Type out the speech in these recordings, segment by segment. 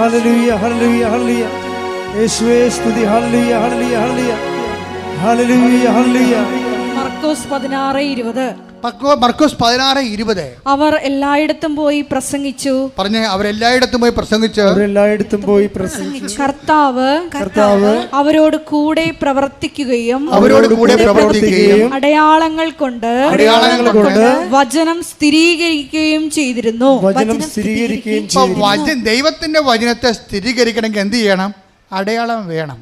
Hallelujah ഹല്ലേലൂയ ഹല്ലേലൂയ. യേശുവേ സ്തുതി. ഹല്ലേലൂയ ഹല്ലേലൂയ ഹല്ലേലൂയ ഹല്ലേലൂയ ഹല്ലേലൂയ. മർക്കോസ് 16:20. മർക്കോസ് 16:20. അവർ എല്ലായിടത്തും പോയി പ്രസംഗിച്ചു. പറഞ്ഞേ, അവരെല്ലായിടത്തും പോയി പ്രസംഗിച്ചു. അവരെല്ലായിടത്തും പോയി പ്രസംഗിച്ചു. കർത്താവ് അവരോട് കൂടെ പ്രവർത്തിക്കുകയും അടയാളങ്ങൾ കൊണ്ട് വചനം സ്ഥിരീകരിക്കുകയും ചെയ്തിരുന്നു. ദൈവത്തിന്റെ വചനത്തെ സ്ഥിരീകരിക്കണമെങ്കിൽ എന്ത് ചെയ്യണം? അടയാളം വേണം.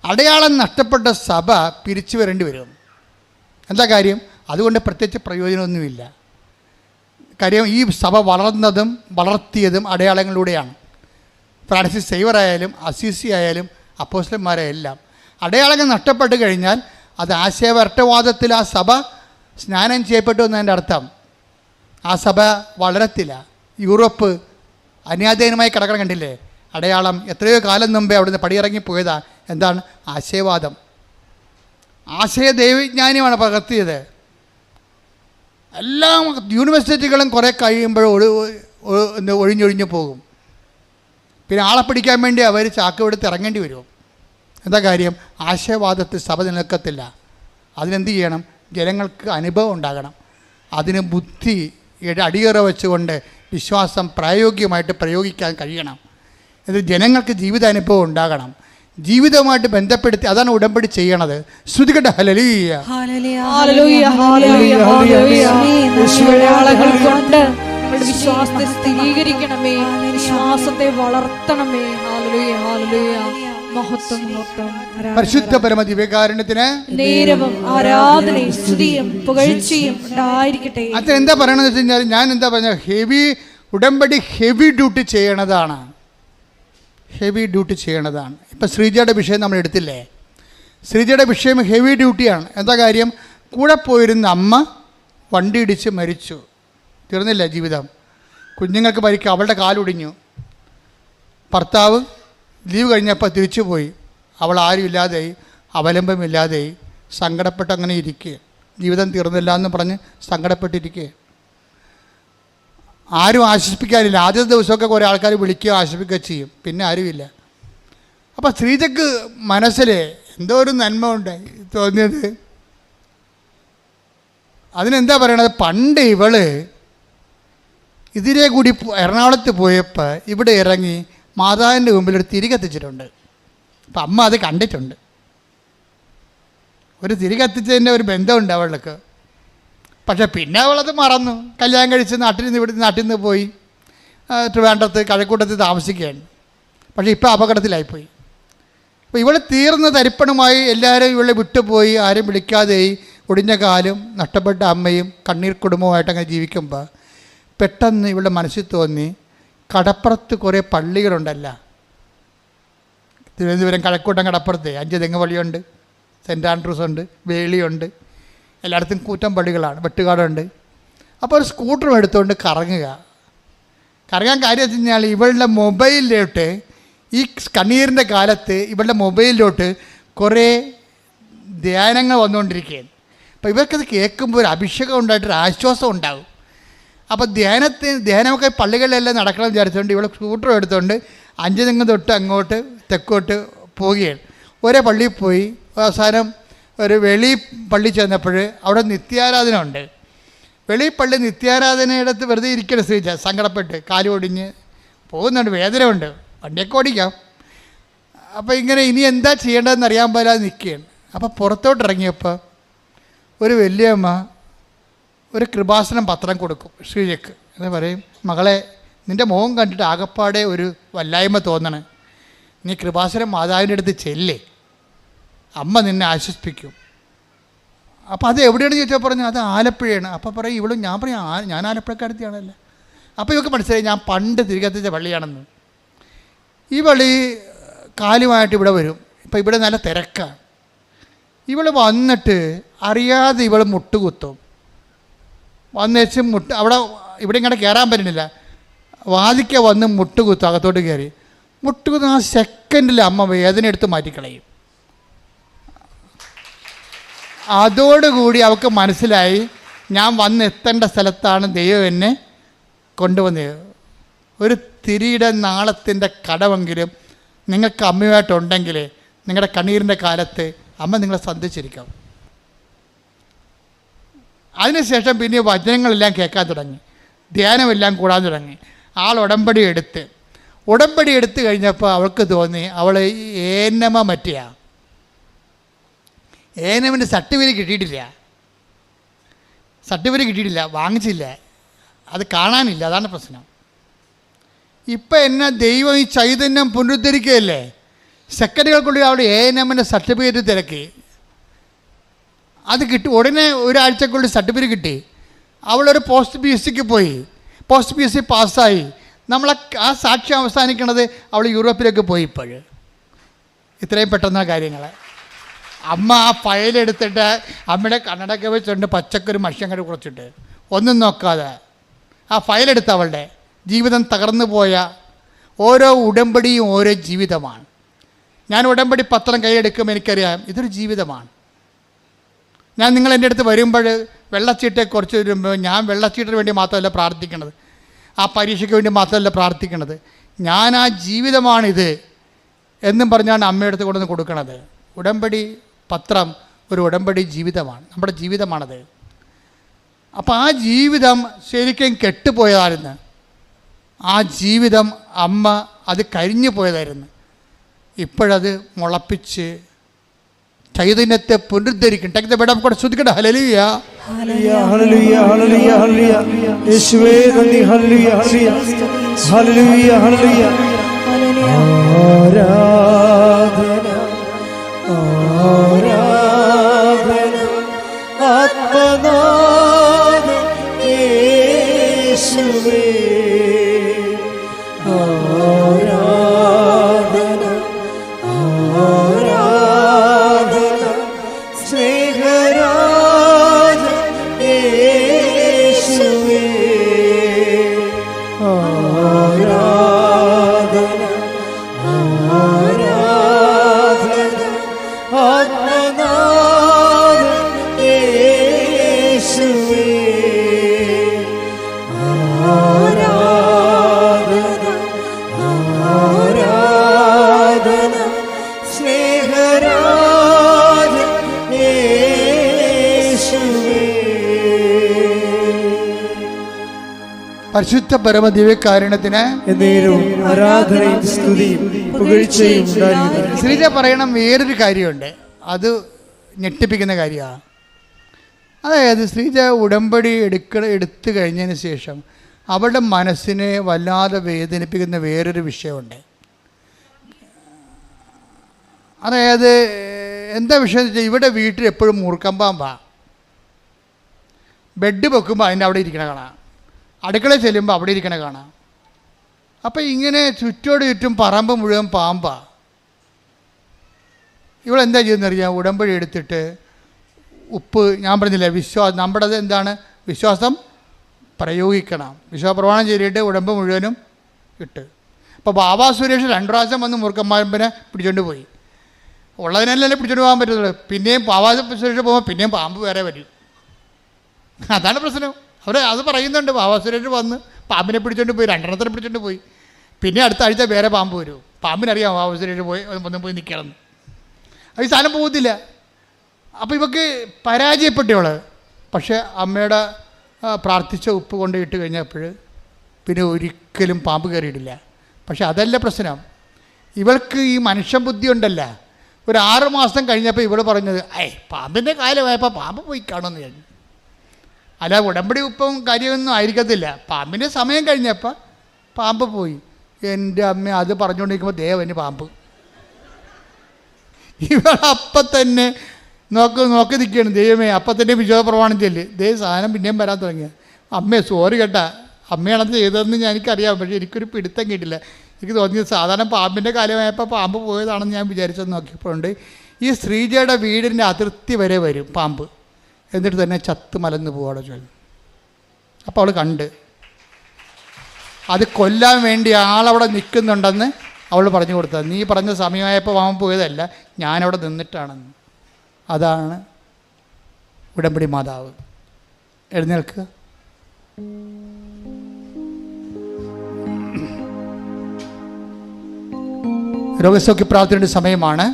അടയാളം നഷ്ടപ്പെട്ട സഭ പിരിച്ചു വരേണ്ടി വരും. എന്താ കാര്യം? അതുകൊണ്ട് പ്രത്യേകിച്ച് പ്രയോജനമൊന്നുമില്ല. കാര്യം ഈ സഭ വളർന്നതും വളർത്തിയതും അടയാളങ്ങളിലൂടെയാണ്. ഫ്രാൻസിസ് സേവർ ആയാലും അസീസി ആയാലും അപ്പോസ്തലന്മാരെല്ലാം അടയാളങ്ങൾ നഷ്ടപ്പെട്ട് കഴിഞ്ഞാൽ അത് ആശയവരട്ടവാദത്തിൽ ആ സഭ സ്നാനം ചെയ്യപ്പെട്ടു എന്നതിൻ്റെ അർത്ഥം. ആ സഭ വളരത്തില്ല. യൂറോപ്പ് അന്യാധീനമായി കിടക്കണം കണ്ടില്ലേ? അടയാളം എത്രയോ കാലം മുമ്പേ അവിടുന്ന് പടിയിറങ്ങിപ്പോയതാ. എന്താണ്? ആശയവാദം. ആശയ ദൈവവിജ്ഞാനിയാണ് പകർത്തിയത്. എല്ലാ യൂണിവേഴ്സിറ്റികളും കുറേ കഴിയുമ്പോൾ ഒഴിഞ്ഞൊഴിഞ്ഞു പോകും. പിന്നെ ആളെ പിടിക്കാൻ വേണ്ടി അവർ ചാക്കുവെടുത്ത് ഇറങ്ങേണ്ടി വരും. എന്താ കാര്യം? ആശയവാദത്തിൽ സഭ നിലനിൽക്കത്തില്ല. അതിനെന്ത് ചെയ്യണം? ജനങ്ങൾക്ക് അനുഭവം ഉണ്ടാകണം. അതിന് ബുദ്ധി അടിയറ വെച്ചുകൊണ്ട് വിശ്വാസം പ്രായോഗികമായിട്ട് പ്രയോഗിക്കാൻ കഴിയണം. ഇത് ജനങ്ങൾക്ക് ജീവിതാനുഭവം ഉണ്ടാകണം. ജീവിതവുമായിട്ട് ബന്ധപ്പെടുത്തി അതാണ് ഉടമ്പടി ചെയ്യണത്. ശ്രുതികട്ടെ ഹല്ലേലൂയ ഹല്ലേലൂയ ഹല്ലേലൂയ ഹല്ലേലൂയ. അടയാളങ്ങൾ കൊണ്ട് വിശ്വാസത്തെ സ്ഥിരീകരിക്കണമേ, വിശ്വാസത്തെ വളർത്തണമേ. Hallelujah hallelujah. മഹത്വം മഹത്വം. പരിശുദ്ധ പരമ ദിവ്യകാരുണ്യത്തിന് നേരവും ആരാധനയും സ്തുതിയും പുകഴ്ചയും ഉണ്ടായിരിക്കട്ടെ. അത് എന്താ പറയണമെന്ന് വെച്ച് കഴിഞ്ഞാൽ, ഞാൻ എന്താ പറഞ്ഞ ഉടമ്പടി ഹെവി ഡ്യൂട്ടി ചെയ്യണതാണ്. ഹെവി ഡ്യൂട്ടി ചെയ്യണതാണ്. ഇപ്പം ശ്രീജയുടെ വിഷയം നമ്മൾ എടുത്തില്ലേ? ശ്രീജയുടെ വിഷയം ഹെവി ഡ്യൂട്ടിയാണ്. എന്താ കാര്യം? കൂടെ പോയിരുന്ന അമ്മ വണ്ടി ഇടിച്ച് മരിച്ചു. തീർന്നില്ല ജീവിതം. കുഞ്ഞുങ്ങൾക്ക് മരിക്കുക, അവളുടെ കാലൊടിഞ്ഞു. ഭർത്താവ് ലീവ് കഴിഞ്ഞപ്പോൾ തിരിച്ചു പോയി. അവൾ ആരും ഇല്ലാതെയായി, അവലംബമില്ലാതെയായി, സങ്കടപ്പെട്ട് അങ്ങനെ ഇരിക്കുക. ജീവിതം തീർന്നില്ല എന്ന് പറഞ്ഞ് സങ്കടപ്പെട്ടിരിക്കുക. ആരും ആശ്വസിപ്പിക്കാനില്ല. ആദ്യത്തെ ദിവസമൊക്കെ കുറേ ആൾക്കാർ വിളിക്കുകയോ ആശ്വസിപ്പിക്കുകയോ ചെയ്യും. പിന്നെ ആരുമില്ല. അപ്പോൾ ശ്രീജക്ക് മനസ്സിൽ എന്തോ ഒരു നന്മ ഉണ്ടായി തോന്നിയത്. അതിനെന്താ പറയണത്? പണ്ട് ഇവള് ഇതിലെ കൂടി എറണാകുളത്ത് പോയപ്പോൾ ഇവിടെ ഇറങ്ങി മാതാവിൻ്റെ മുമ്പിൽ ഒരു തിരി കത്തിച്ചിട്ടുണ്ട്. അപ്പം അമ്മ അത് കണ്ടിട്ടുണ്ട്. ഒരു തിരി കത്തിച്ചതിൻ്റെ ഒരു ബന്ധമുണ്ട് അവൾക്ക്. പക്ഷെ പിന്നെ അവളത് മറന്നു. കല്യാണം കഴിച്ച് നാട്ടിൽ നിന്ന് പോയി ട്രിവാൻഡ്രത്ത് കഴക്കൂട്ടത്ത് താമസിക്കുകയാണ്. പക്ഷേ ഇപ്പോൾ അപകടത്തിലായിപ്പോയി. അപ്പോൾ ഇവൾ തീർന്ന തരിപ്പണമായി എല്ലാവരും ഇവളെ വിട്ടുപോയി. ആരും വിളിക്കാതെയായി. ഒടിഞ്ഞ കാലും നഷ്ടപ്പെട്ട അമ്മയും കണ്ണീർ കുടുംബവുമായിട്ട് അങ്ങനെ ജീവിക്കുമ്പോൾ പെട്ടെന്ന് ഇവളുടെ മനസ്സിൽ തോന്നി, കടപ്പുറത്ത് കുറേ പള്ളികളുണ്ടല്ല. തിരുവനന്തപുരം കഴക്കൂട്ടം കടപ്പുറത്ത് 5 തെങ്ങ് പള്ളിയുണ്ട്, സെൻറ്റ് ആൻഡ്രൂസ് ഉണ്ട്, വേളിയുണ്ട്, എല്ലായിടത്തും കൂറ്റം പള്ളികളാണ്, വെട്ടുകാടുണ്ട്. അപ്പോൾ ഒരു സ്കൂട്ടറും എടുത്തുകൊണ്ട് കറങ്ങാൻ കാര്യം വെച്ച് കഴിഞ്ഞാൽ ഇവളുടെ മൊബൈലിലോട്ട് ഈ കണ്ണീരിൻ്റെ കാലത്ത് ഇവളുടെ മൊബൈലിലോട്ട് കുറേ ധ്യാനങ്ങൾ വന്നുകൊണ്ടിരിക്കുകയാണ്. അപ്പോൾ ഇവർക്കത് കേൾക്കുമ്പോൾ ഒരു അഭിഷേകം ഉണ്ടായിട്ടൊരു ആശ്വാസം ഉണ്ടാകും. അപ്പോൾ ധ്യാനമൊക്കെ പള്ളികളിലെല്ലാം നടക്കണം വിചാരിച്ചുകൊണ്ട് ഇവൾ സ്കൂട്ടറും എടുത്തുകൊണ്ട് 5 തെങ്ങ് തൊട്ട് അങ്ങോട്ട് തെക്കോട്ട് പോവുകയാണ്. ഒരേ പള്ളിയിൽ പോയി അവസാനം ഒരു വെളി പള്ളി ചെന്നപ്പോൾ അവിടെ നിത്യാരാധന ഉണ്ട്. വെളി പള്ളി നിത്യാരാധനയിടത്ത് വെറുതെ ഇരിക്കണം ശ്രീജ, സങ്കടപ്പെട്ട് കാലൊടിഞ്ഞ് പോകുന്നുണ്ട്, വേദനയുണ്ട്, വണ്ടിയൊക്കെ ഓടിക്കാം. അപ്പോൾ ഇങ്ങനെ ഇനി എന്താ ചെയ്യേണ്ടതെന്ന് അറിയാൻ പോലാതെ നിൽക്കുകയാണ്. അപ്പോൾ പുറത്തോട്ട് ഇറങ്ങിയപ്പോൾ ഒരു വലിയമ്മ ഒരു കൃപാസനം പത്രം കൊടുക്കും ശ്രീജക്ക്. എന്ന് പറയും, മകളെ, നിൻ്റെ മുഖം കണ്ടിട്ട് ആകപ്പാടെ ഒരു വല്ലായ്മ തോന്നണം. നീ കൃപാസനം മാതാവിൻ്റെ അടുത്ത് ചെല്ലേ, അമ്മ നിന്നെ ആശ്വസിപ്പിക്കും. അപ്പോൾ അത് എവിടെയാണെന്ന് ചോദിച്ചാൽ പറഞ്ഞു അത് ആലപ്പുഴയാണ്. അപ്പോൾ പറയും ഇവളും, ഞാൻ പറയും ഞാൻ ആലപ്പുഴക്കാരത്തിയാണല്ലോ. അപ്പോൾ ഇവർക്ക് മനസ്സിലായി ഞാൻ പണ്ട് തിരികെത്തിച്ച പള്ളിയാണെന്ന്. ഈ പള്ളി കാലുമായിട്ട് ഇവിടെ വരും. ഇപ്പോൾ ഇവിടെ നല്ല തിരക്കാണ്. ഇവൾ വന്നിട്ട് അറിയാതെ ഇവൾ മുട്ടുകുത്തും. വന്നേച്ച് അവിടെ ഇവിടെ ഇങ്ങനെ കയറാൻ പറ്റുന്നില്ല. വാതിക്ക വന്ന് മുട്ടുകുത്തും, അകത്തോട്ട് കയറി മുട്ടുകുത്തും. ആ സെക്കൻഡിൽ അമ്മ വേദന എടുത്ത് മാറ്റിക്കളയും. അതോടുകൂടി അവൾക്ക് മനസ്സിലായി ഞാൻ വന്നെത്തേണ്ട സ്ഥലത്താണ് ദൈവം എന്നെ കൊണ്ടുവന്നത്. ഒരു തിരിയുടെ നാളത്തിൻ്റെ കടമെങ്കിലും നിങ്ങൾക്ക് അമ്മയുമായിട്ടുണ്ടെങ്കിൽ നിങ്ങളുടെ കണ്ണീരിൻ്റെ കാലത്ത് അമ്മ നിങ്ങളെ സന്ധിച്ചിരിക്കും. അതിനുശേഷം പിന്നെ വചനങ്ങളെല്ലാം കേൾക്കാൻ തുടങ്ങി, ധ്യാനമെല്ലാം കൂടാൻ തുടങ്ങി. ആൾ ഉടമ്പടി എടുത്ത് കഴിഞ്ഞപ്പോൾ അവൾക്ക് തോന്നി അവൾ ഏനമ മറ്റിയാ. ഏനമിൻ്റെ സർട്ടിഫിക്കറ്റ് കിട്ടിയിട്ടില്ല, വാങ്ങിച്ചില്ല, അത് കാണാനില്ല. അതാണ് പ്രശ്നം. ഇപ്പം എന്നെ ദൈവം ഈ ചൈതന്യം പുനരുദ്ധരിക്കുകയല്ലേ. സെക്കൻഡുകൾക്കുള്ളിൽ അവിടെ ഏനമിൻ്റെ സർട്ടിഫിക്കറ്റ് തിരക്കി, അത് കിട്ടി. ഉടനെ ഒരാഴ്ചക്കുള്ളിൽ സർട്ടിഫിക്കറ്റ് കിട്ടി. അവളൊരു പോസ്റ്റ് PSCക്ക് പോയി, പോസ്റ്റ് PSC പാസ്സായി. ആ സാക്ഷ്യം അവസാനിക്കണത് അവൾ യൂറോപ്പിലേക്ക് പോയി. ഇത്രയും പെട്ടെന്ന കാര്യങ്ങൾ. അമ്മ ആ ഫയലെടുത്തിട്ട് അമ്മയുടെ കണ്ണടയൊക്കെ വെച്ചിട്ടുണ്ട്, പച്ചക്കൊരു മഷിയങ്ങട് കുറച്ചിട്ട് ഒന്നും നോക്കാതെ ആ ഫയലെടുത്ത് അവളുടെ ജീവിതം തകർന്നു പോയ ഓരോ ഉടമ്പടിയും ഓരോ ജീവിതമാണ്. ഞാൻ ഉടമ്പടി പത്രം കൈയെടുക്കുമ്പോൾ എനിക്കറിയാം ഇതൊരു ജീവിതമാണ്. ഞാൻ നിങ്ങൾ എൻ്റെ അടുത്ത് വരുമ്പോൾ വെള്ളച്ചീട്ടെക്കുറിച്ച് വരുമ്പോൾ ഞാൻ വെള്ളച്ചീട്ടിന് വേണ്ടി മാത്രമല്ല പ്രാർത്ഥിക്കണത്, ആ പരീക്ഷയ്ക്ക് വേണ്ടി മാത്രമല്ല പ്രാർത്ഥിക്കണത്. ഞാൻ ആ ജീവിതമാണിത് എന്നും പറഞ്ഞാണ് അമ്മയുടെ അടുത്ത് കൊണ്ടുവന്ന് കൊടുക്കണത്. ഉടമ്പടി പത്രം ഒരു ഉടമ്പടി ജീവിതമാണ്, നമ്മുടെ ജീവിതമാണത്. അപ്പോൾ ആ ജീവിതം ശരിക്കും കെട്ടുപോയതായിരുന്നു. ആ ജീവിതം അമ്മ അത് കരിഞ്ഞു പോയതായിരുന്നു. ഇപ്പോഴത് മുളപ്പിച്ച് ചൈതന്യത്തെ പുനരുദ്ധരിക്കും. കൂടെ ശ്രദ്ധിക്കട്ടെ. ഹല്ലേലൂയ, ഹല്ലേലൂയ, ഹല്ലേലൂയ, ഹല്ലേലൂയ. യേശുവേ നന്ദി. ഹല്ലേലൂയ, ഹല്ലേലൂയ, ഹല്ലേലൂയ, ഹല്ലേലൂയ. ആരാധന, ആരാധന ആത്മനാഥ യേശുവേ. ആരാധന, ആരാധന സ്നേഹരാജ യേശുവേ. ആരാധന, ആരാധന ആത്മനാഥ യേശുവേ. ആരാധന, ആരാധന സ്നേഹരാജ യേശുവേ. പരിശുദ്ധ പരമദിവ്യകാരുണ്യത്തിന് എന്നേരവും ആരാധനയും സ്തുതിയും പുകഴ്ചയും ഉണ്ടായിരിക്കട്ടെ. ശ്രീജ പറയണം. വേറൊരു കാര്യമുണ്ട്, അത് ഞെട്ടിപ്പിക്കുന്ന കാര്യമാണ്. അതായത് ശ്രീജ ഉടമ്പടി എടുത്തു കഴിഞ്ഞതിന് ശേഷം അവളുടെ മനസ്സിനെ വല്ലാതെ വേദനിപ്പിക്കുന്ന വേറൊരു വിഷയമുണ്ട്. അതായത് എന്താ വിഷയം എന്ന് വെച്ചാൽ, ഇവിടെ വീട്ടിൽ എപ്പോഴും മൂർക്കം പാമ്പാ. ബെഡ് വെക്കുമ്പോൾ അതിൻ്റെ അവിടെ ഇരിക്കണ കാണാം, അടുക്കളയിൽ ചെല്ലുമ്പോൾ അവിടെ ഇരിക്കണ കാണാം. അപ്പോൾ ഇങ്ങനെ ചുറ്റോട് ചുറ്റും പറമ്പ് മുഴുവൻ പാമ്പാ. ഇവളെന്താ ചെയ്യുന്നറിയാം, ഉടമ്പടി എടുത്തിട്ട് ഉപ്പ്, ഞാൻ പറഞ്ഞില്ല വിശ്വാസം, നമ്മുടെ എന്താണ് വിശ്വാസം പ്രയോഗിക്കണം. വിശ്വാസപ്രമാണം ചെയ്തിട്ട് ഉടമ്പ് മുഴുവനും ഇട്ട്. അപ്പോൾ ബാബാ സുരേഷ് 2 പ്രാവശ്യം വന്ന് മൂർഖന്മാരമ്പനെ പിടിച്ചോണ്ട് പോയി. ഉള്ളതിനല്ലേ പിടിച്ചോണ്ട് പോകാൻ പറ്റുള്ളൂ. പിന്നെയും ബാബാ സുരേഷ് പോകുമ്പോൾ പിന്നെയും പാമ്പ് വേറെ വരും. അതാണ് പ്രശ്നം. അവർ അത് പറയുന്നുണ്ട്. ബാബാ സുരേഷ് വന്ന് പാമ്പിനെ പിടിച്ചോണ്ട് പോയി, 2 എണ്ണത്തിനെ പിടിച്ചോണ്ട് പോയി. പിന്നെ അടുത്ത ആഴ്ച വേറെ പാമ്പ് വരും. പാമ്പിനറിയാം ബാബാ സുരേഷ് ഒന്നും പോയി നിൽക്കണം. ഈ സാധനം പോകത്തില്ല. അപ്പോൾ ഇവക്ക് പരാജയപ്പെട്ടവള്. പക്ഷേ അമ്മയുടെ പ്രാർത്ഥിച്ച ഉപ്പ് കൊണ്ട് ഇട്ട് കഴിഞ്ഞപ്പോൾ പിന്നെ ഒരിക്കലും പാമ്പ് കയറിയിട്ടില്ല. പക്ഷെ അതല്ല പ്രശ്നം. ഇവൾക്ക് ഈ മനുഷ്യ ബുദ്ധി ഉണ്ടല്ല. ഒരു 6 മാസം കഴിഞ്ഞപ്പോൾ ഇവൾ പറഞ്ഞത്, പാമ്പിൻ്റെ കാലമായപ്പോൾ പാമ്പ് പോയി കാണുമെന്ന് ഞാൻ. അല്ല, ഉടമ്പടി ഉപ്പും കാര്യമൊന്നും ആയിരിക്കത്തില്ല. പാമ്പിൻ്റെ സമയം കഴിഞ്ഞപ്പോൾ പാമ്പ് പോയി. എൻ്റെ അമ്മ അത് പറഞ്ഞുകൊണ്ടിരിക്കുമ്പോൾ ദേവന് പാമ്പ്. ഇവളപ്പം തന്നെ നോക്കി നിൽക്കുകയാണ്. ദൈവമേ, അപ്പം തന്നെ വിശ്വാസ പ്രമാണം ചെല്ല്. സാധനം പിന്നെയും വരാൻ തുടങ്ങിയ. അമ്മേ സോറി കേട്ടാ, അമ്മയാണത് ചെയ്തതെന്ന് എനിക്കറിയാം. പക്ഷേ എനിക്കൊരു പിടുത്തം കിട്ടില്ല. എനിക്ക് തോന്നിയത് സാധാരണ പാമ്പിൻ്റെ കാലമായപ്പോൾ പാമ്പ് പോയതാണെന്ന് ഞാൻ വിചാരിച്ചത്. നോക്കിയപ്പോഴുണ്ട് ഈ ശ്രീജയുടെ വീടിൻ്റെ അതിർത്തി വരെ വരും പാമ്പ്. എന്നിട്ട് തന്നെ ചത്ത് മലന്ന് പോവാടെ ചൊല്ലും. അപ്പോൾ അവൾ കണ്ട് അത് കൊല്ലാൻ വേണ്ടി ആളവിടെ നിൽക്കുന്നുണ്ടെന്ന് അവൾ പറഞ്ഞു കൊടുത്തത്. നീ പറഞ്ഞ സമയമായപ്പോൾ പാമ്പ് പോയതല്ല, ഞാനവിടെ നിന്നിട്ടാണെന്ന്. അതാണ് ഉടമ്പടി മാതാവ്. എഴുന്നേൽക്കുക. രോഗസൗഖ്യ പ്രാർത്ഥനയുടെ സമയമാണ്.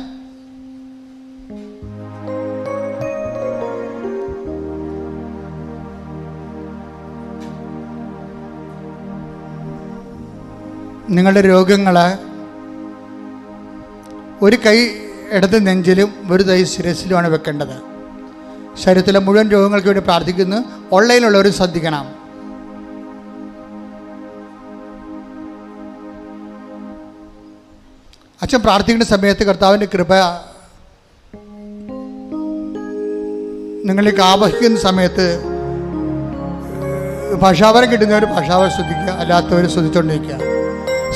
നിങ്ങളുടെ രോഗങ്ങൾ ഒരു കൈ ഇടത് നെഞ്ചിലും ഒരു കൈ ശിരസിലുമാണ് വെക്കേണ്ടത്. ശരീരത്തിലെ മുഴുവൻ രോഗങ്ങൾക്ക് വേണ്ടി പ്രാർത്ഥിക്കുന്നു. ഓൺലൈനിലുള്ളവർ ശ്രദ്ധിക്കണം. അച്ഛൻ പ്രാർത്ഥിക്കുന്ന സമയത്ത് കർത്താവിൻ്റെ കൃപ നിങ്ങളിലേക്ക് ആവഹിക്കുന്ന സമയത്ത് ഭാഷാവരം കിട്ടുന്നവർ ഭാഷാവരം ശ്രദ്ധിക്കുക, അല്ലാത്തവർ ശ്രദ്ധിച്ചുകൊണ്ടിരിക്കുക.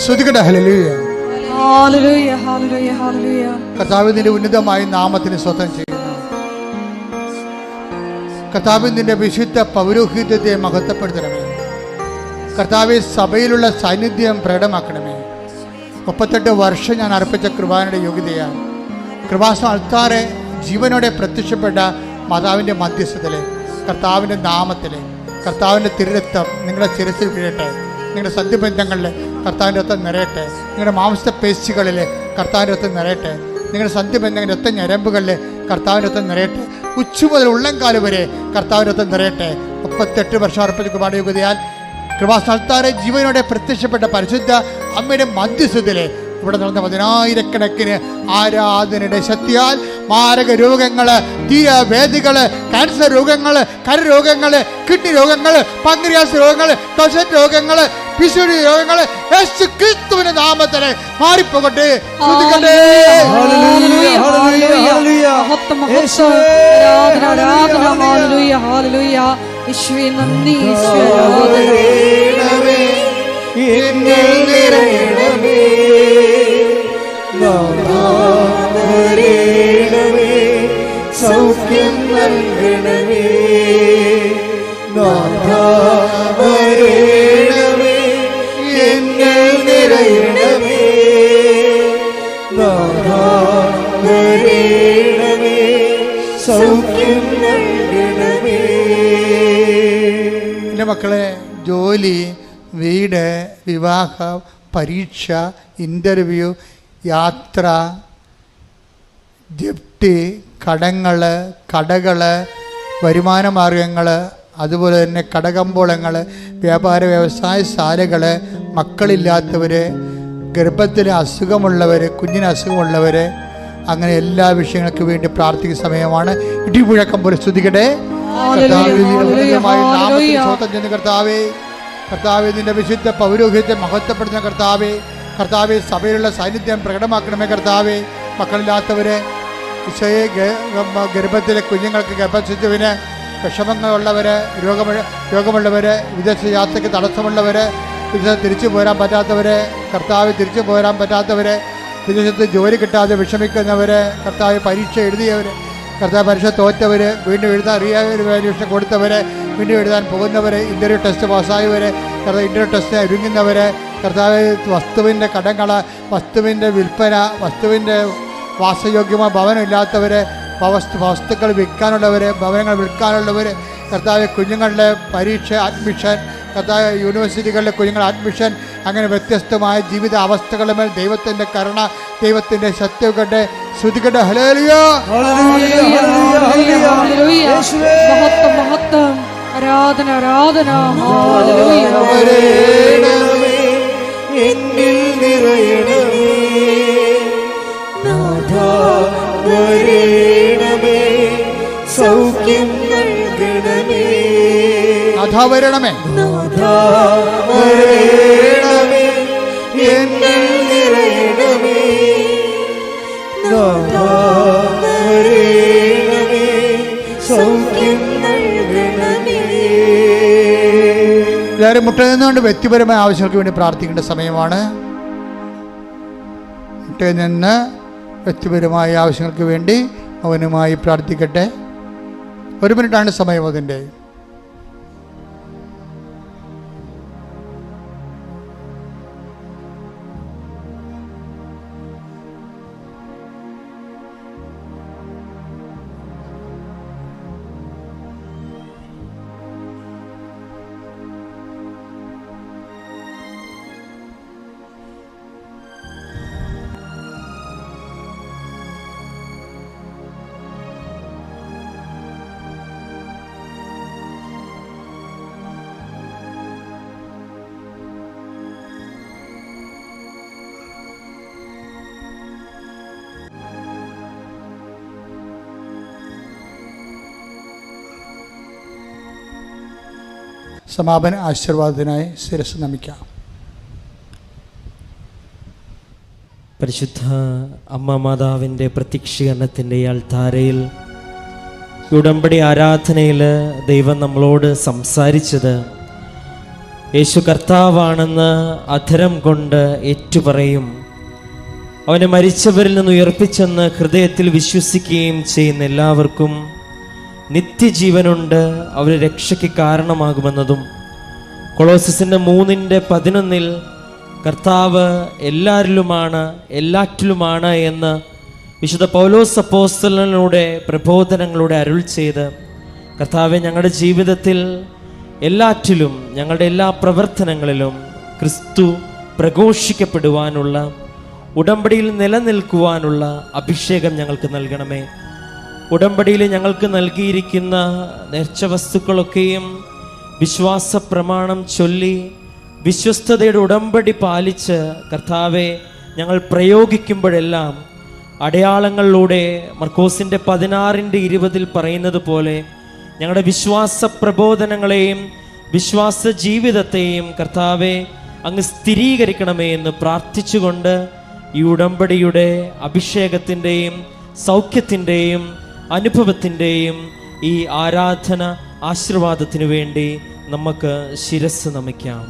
ശ്രദ്ധിക്കട്ടെ. ഹല്ലേലൂയ, ഹല്ലേലൂയ, ഹല്ലേലൂയ, ഹല്ലേലൂയ. കർത്താവ് നിന്റെ ഉന്നതമായ നാമത്തിന് സ്വന്തം ചെയ്യുന്നു. കർത്താവ് നിന്റെ വിശുദ്ധ പൗരോഹിത്യത്തെ മഹത്വപ്പെടുത്തണമേ. കർത്താവ് സഭയിലുള്ള സാന്നിധ്യം പ്രകടമാക്കണമേ. 38 വർഷം ഞാൻ അർപ്പിച്ച കൃപാനയുടെ യോഗ്യതയാണ്. കൃപാസനം അൾത്താറെ ജീവനോടെ പ്രത്യക്ഷപ്പെട്ട മാതാവിൻ്റെ മധ്യസ്ഥതയിൽ കർത്താവിൻ്റെ നാമത്തിൽ കർത്താവിൻ്റെ തിരുരക്തം നിങ്ങളുടെ ശിരസിൽ വീഴട്ടെ. നിങ്ങളുടെ സന്ധിബന്ധങ്ങളിൽ കർത്താവിൻ്റെ രക്തം നിറയട്ടെ. നിങ്ങളുടെ മാംസ പേശികളിൽ കർത്താവിൻ്റെ രക്തം നിറയട്ടെ. നിങ്ങളുടെ സന്ധിബന്ധങ്ങൾ രക്ത ഞരമ്പുകളിൽ കർത്താവിൻ്റെ രക്തം നിറയട്ടെ. ഉച്ചു മുതൽ ഉള്ളംകാല് വരെ കർത്താവിൻ്റെ രക്തം നിറയട്ടെ. 38 വർഷം അർപ്പിച്ച കൃപാനയുടെ യോഗ്യതയാൽ കൃപാസനത്താറെ ജീവനോടെ പ്രത്യക്ഷപ്പെട്ട പരിശുദ്ധ അമ്മയുടെ മധ്യസ്ഥതയിലെ ഇവിടെ നടന്ന 10,000-കണക്കിന് ആരാധനയുടെ ശക്തിയാൽ മാരക രോഗങ്ങൾ, തീരവേദികൾ, ക്യാൻസർ രോഗങ്ങൾ, കരരോഗങ്ങൾ, കിഡ്നി രോഗങ്ങൾ, പങ്ക്രിയാസ് രോഗങ്ങൾ, ത്വച രോഗങ്ങൾ, പിശുടി രോഗങ്ങൾ യേശു ക്രിസ്തുവിന്റെ നാമത്തിൽ മാറിപ്പോകട്ടെ. സൗഖ്യം നൽകണമേ, എന്നിൽ നിറയണമേ, സൗഖ്യം നൽകണമേ. എൻ്റെ മക്കളെ, ജോലി, വീട്, വിവാഹം, പരീക്ഷ, ഇൻ്റർവ്യൂ, യാത്ര, ജപ്തി, കടങ്ങൾ, കടകൾ, വരുമാന മാർഗങ്ങൾ, അതുപോലെ തന്നെ കടകമ്പോളങ്ങൾ, വ്യാപാര വ്യവസായശാലകൾ, മക്കളില്ലാത്തവർ, ഗർഭത്തിൽ അസുഖമുള്ളവർ, കുഞ്ഞിന് അസുഖമുള്ളവർ, അങ്ങനെ എല്ലാ വിഷയങ്ങൾക്ക് വേണ്ടി പ്രാർത്ഥിക്കുന്ന സമയമാണ്. ഇടിമുഴക്കം പോലെ സ്തുതിക്കട്ടെ. കർത്താവേ, കർത്താവേ, നിന്റെ വിശുദ്ധ പൗരോഹിത്യത്തെ മഹത്വപ്പെടുന്ന കർത്താവേ, കർത്താവേ, സഭയിലുള്ള സാന്നിധ്യം പ്രകടമാക്കണമേ. കർത്താവേ, മക്കളില്ലാത്തവരെ, ഈശോയെ, ഗർഭത്തിലെ കുഞ്ഞുങ്ങൾക്ക് ഗർഭശിശുവിന് വിഷമങ്ങളുള്ളവർ, രോഗമുള്ളവർ, വിദേശ യാത്രയ്ക്ക് തടസ്സമുള്ളവർ, വിദേശത്ത് തിരിച്ചു പോരാൻ പറ്റാത്തവർ, കർത്താവ് തിരിച്ചു പോരാൻ പറ്റാത്തവർ, വിദേശത്ത് ജോലി കിട്ടാതെ വിഷമിക്കുന്നവർ, കർത്താവ് പരീക്ഷ എഴുതിയവർ, കർത്താവ് പരീക്ഷ തോറ്റവർ, വീണ്ടും എഴുതാൻ അറിയാതെ പരീക്ഷ കൊടുത്തവർ, വീണ്ടും എഴുതാൻ പോകുന്നവർ, ഇൻ്റർവ്യൂ ടെസ്റ്റ് പാസ്സായവർ, കർത്താവ് ഇൻ്റർവ്യൂ ടെസ്റ്റ് ഒരുങ്ങുന്നവർ, കർത്താവ് വസ്തുവിൻ്റെ കടങ്ങൾ, വസ്തുവിൻ്റെ വിൽപ്പന, വസ്തുവിൻ്റെ വാസയോഗ്യമായ ഭവനമില്ലാത്തവർ, വസ്തുക്കൾ വിൽക്കാനുള്ളവർ, ഭവനങ്ങൾ വിൽക്കാനുള്ളവർ, കർത്താവ് കുഞ്ഞുങ്ങളുടെ പരീക്ഷ, അഡ്മിഷൻ, കർത്താവ് യൂണിവേഴ്സിറ്റികളിലെ കുഞ്ഞുങ്ങളുടെ അഡ്മിഷൻ, അങ്ങനെ വ്യത്യസ്തമായ ജീവിത അവസ്ഥകളുടെ മേൽ ദൈവത്തിൻ്റെ കരുണ, ദൈവത്തിൻ്റെ ശക്തിയൊക്കെ ശ്രുതിക്കട്ടെ. ഹല്ലേലൂയ, ആരാധന, ആരാധന. എന്നിൽ നിറയണമേ, വരണമേ, സൗഖ്യം നൽകണമേ, വരണമേ, വരണമേ, എന്നിൽ നിറയണമേ, വരണമേ, സൗഖ്യം നൽകണമേ. എല്ലാവരും മുട്ടയിൽ നിന്നുകൊണ്ട് വ്യക്തിപരമായ ആവശ്യങ്ങൾക്ക് വേണ്ടി പ്രാർത്ഥിക്കേണ്ട സമയമാണ്. മുട്ടയിൽ നിന്ന് വ്യക്തിപരമായ ആവശ്യങ്ങൾക്ക് വേണ്ടി അവനുമായി പ്രാർത്ഥിക്കട്ടെ. 1 മിനിറ്റാണ് സമയം അതിൻ്റെ. സമാപന ആശീർവാദത്തിനായി ശിരസ്സ് നമിക്കാം. പരിശുദ്ധ അമ്മ മാതാവിൻ്റെ പ്രത്യക്ഷീകരണത്തിൻ്റെ അൾത്താരയിൽ ഉടമ്പടി ആരാധനയിൽ ദൈവം നമ്മളോട് സംസാരിച്ചത് യേശു കർത്താവാണെന്ന് അധരം കൊണ്ട് ഏറ്റുപറയും, അവനെ മരിച്ചവരിൽ നിന്ന് ഉയർപ്പിച്ചെന്ന് ഹൃദയത്തിൽ വിശ്വസിക്കുകയും ചെയ്യുന്ന എല്ലാവർക്കും നിത്യജീവനുണ്ട്, അവർ രക്ഷയ്ക്ക് കാരണമാകുമെന്നതും കൊളോസസിൻ്റെ 3:11 കർത്താവ് എല്ലാവരിലുമാണ് എല്ലാറ്റിലുമാണ് എന്ന് വിശുദ്ധ പൗലോസ് അപ്പോസ്തലനിലൂടെ പ്രബോധനങ്ങളുടെ അരുൾ ചെയ്ത്, കർത്താവെ ഞങ്ങളുടെ ജീവിതത്തിൽ എല്ലാറ്റിലും ഞങ്ങളുടെ എല്ലാ പ്രവർത്തനങ്ങളിലും ക്രിസ്തു പ്രഘോഷിക്കപ്പെടുവാനുള്ള ഉടമ്പടിയിൽ നിലനിൽക്കുവാനുള്ള അഭിഷേകം ഞങ്ങൾക്ക് നൽകണമേ. ഉടമ്പടിയിൽ ഞങ്ങൾക്ക് നൽകിയിരിക്കുന്ന നേർച്ച വസ്തുക്കളൊക്കെയും വിശ്വാസ പ്രമാണം ചൊല്ലി വിശ്വസ്തതയുടെ ഉടമ്പടി പാലിച്ച് കർത്താവെ ഞങ്ങൾ പ്രയോഗിക്കുമ്പോഴെല്ലാം അടയാളങ്ങളിലൂടെ മർക്കോസിൻ്റെ 16:20 പറയുന്നത് പോലെ ഞങ്ങളുടെ വിശ്വാസ പ്രബോധനങ്ങളെയും വിശ്വാസ ജീവിതത്തെയും കർത്താവെ അങ്ങ് സ്ഥിരീകരിക്കണമേ എന്ന് പ്രാർത്ഥിച്ചുകൊണ്ട് ഈ ഉടമ്പടിയുടെ അഭിഷേകത്തിൻ്റെയും സൗഖ്യത്തിൻ്റെയും അനുഭവത്തിൻ്റെയും ഈ ആരാധന ആശീർവാദത്തിനു വേണ്ടി നമുക്ക് ശിരസ്സ് നമിക്കാം.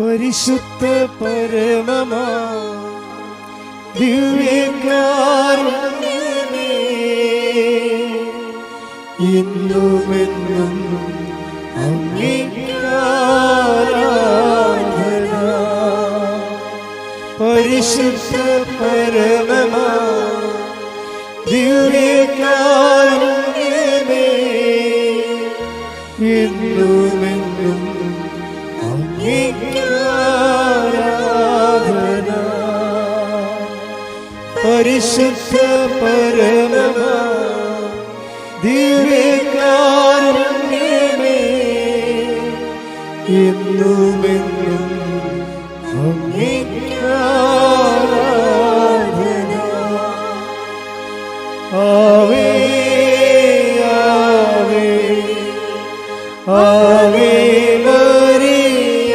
പരിശുദ്ധ പരമമാ ദിവ്യകാരുണ്യമേ, ഇന്നുമെന്നും അങ്ങേക്ക് ആരാധന. പരിശുദ്ധ പരമമാ ദിവ്യകാരുണ്യമേ, ഇന്നുമെന്നും ആരാധന. പരിശുദ്ധ പരമമാ ദിവ്യകാരുണ്യമേ, എന്നുമെന്നും അങ്ങേക്ക് ആരാധന. ആവേ ആവേ ആവേ മരിയ,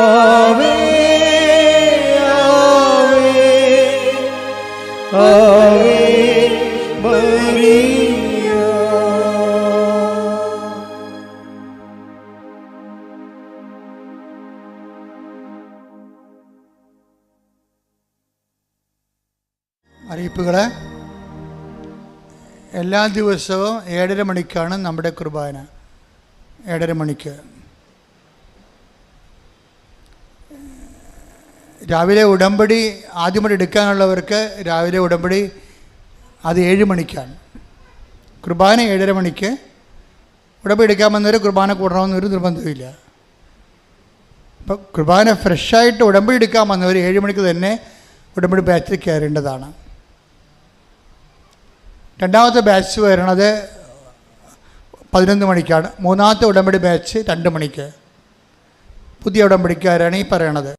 ആവേ ആവേ ആവേ മരിയ. അറിയിപ്പുകൾ. എല്ലാ ദിവസവും 7:30 മണിക്കാണ് നമ്മുടെ കുർബാന. 7:30 മണിക്ക്. രാവിലെ ഉടമ്പടി ആദ്യമായിട്ട് എടുക്കാനുള്ളവർക്ക് രാവിലെ ഉടമ്പടി അത് 7 മണിക്കാണ്. കുർബാന 7:30 മണിക്ക്. ഉടമ്പടി എടുക്കാൻ വന്നവർ കുർബാന കൂടണമെന്നൊരു നിർബന്ധമില്ല. അപ്പോൾ കുർബാന ഫ്രഷായിട്ട് ഉടമ്പടി എടുക്കാൻ വന്നവർ 7 മണിക്ക് തന്നെ ഉടമ്പടി ബാച്ചിൽ കയറേണ്ടതാണ്. രണ്ടാമത്തെ ബാച്ച് വരണത് 11 മണിക്കാണ്. മൂന്നാമത്തെ ഉടമ്പടി ബാച്ച് 2 മണിക്ക്. പുതിയ ഉടമ്പടിക്കാരാണ് ഈ പറയണത്.